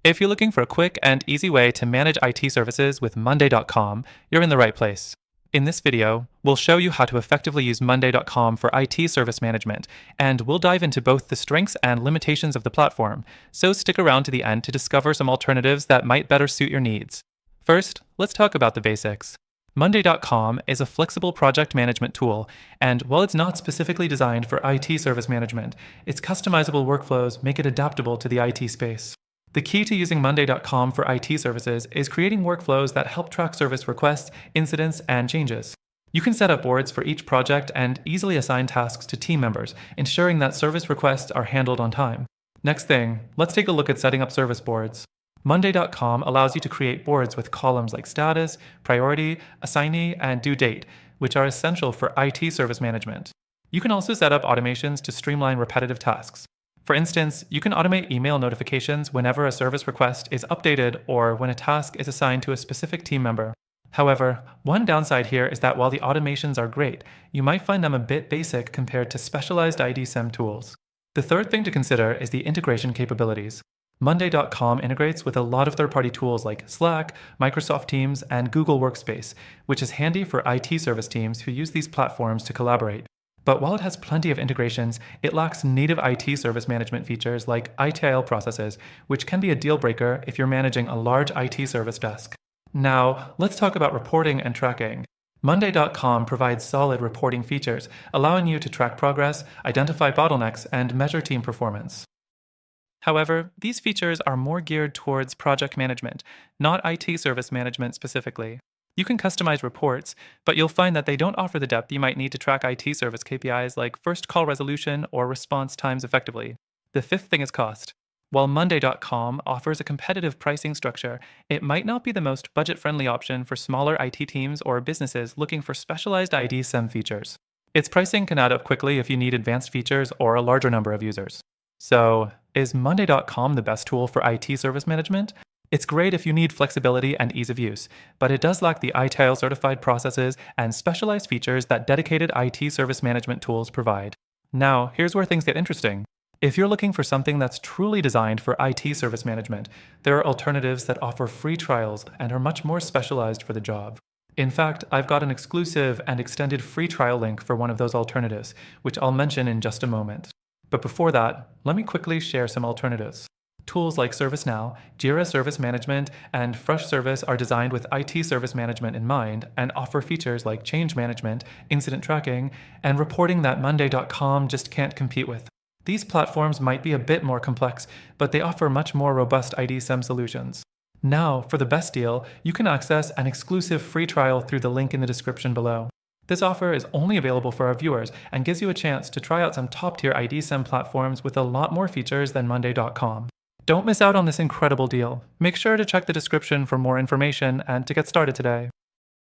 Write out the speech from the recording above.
If you're looking for a quick and easy way to manage IT services with Monday.com, you're in the right place. In this video, we'll show you how to effectively use Monday.com for IT service management, and we'll dive into both the strengths and limitations of the platform, so stick around to the end to discover some alternatives that might better suit your needs. First, let's talk about the basics. Monday.com is a flexible project management tool, and while it's not specifically designed for IT service management, its customizable workflows make it adaptable to the IT space. The key to using Monday.com for IT services is creating workflows that help track service requests, incidents, and changes. You can set up boards for each project and easily assign tasks to team members, ensuring that service requests are handled on time. Next thing, let's take a look at setting up service boards. Monday.com allows you to create boards with columns like status, priority, assignee, and due date, which are essential for IT service management. You can also set up automations to streamline repetitive tasks. For instance, you can automate email notifications whenever a service request is updated or when a task is assigned to a specific team member. However, one downside here is that while the automations are great, you might find them a bit basic compared to specialized IDSIM tools. The third thing to consider is the integration capabilities. Monday.com integrates with a lot of third-party tools like Slack, Microsoft Teams, and Google Workspace, which is handy for IT service teams who use these platforms to collaborate. But while it has plenty of integrations, it lacks native IT service management features like ITIL processes, which can be a deal breaker if you're managing a large IT service desk. Now, let's talk about reporting and tracking. Monday.com provides solid reporting features, allowing you to track progress, identify bottlenecks, and measure team performance. However, these features are more geared towards project management, not IT service management specifically. You can customize reports, but you'll find that they don't offer the depth you might need to track IT service KPIs like first call resolution or response times effectively. The fifth thing is cost. While Monday.com offers a competitive pricing structure, it might not be the most budget-friendly option for smaller IT teams or businesses looking for specialized IDSIM features. Its pricing can add up quickly if you need advanced features or a larger number of users. So, is Monday.com the best tool for IT service management? It's great if you need flexibility and ease of use, but it does lack the ITIL certified processes and specialized features that dedicated IT service management tools provide. Now, here's where things get interesting. If you're looking for something that's truly designed for IT service management, there are alternatives that offer free trials and are much more specialized for the job. In fact, I've got an exclusive and extended free trial link for one of those alternatives, which I'll mention in just a moment. But before that, let me quickly share some alternatives. Tools like ServiceNow, Jira Service Management, and Freshservice are designed with IT service management in mind and offer features like change management, incident tracking, and reporting that Monday.com just can't compete with. These platforms might be a bit more complex, but they offer much more robust IDSIM solutions. Now, for the best deal, you can access an exclusive free trial through the link in the description below. This offer is only available for our viewers and gives you a chance to try out some top-tier IDSIM platforms with a lot more features than Monday.com. Don't miss out on this incredible deal. Make sure to check the description for more information and to get started today.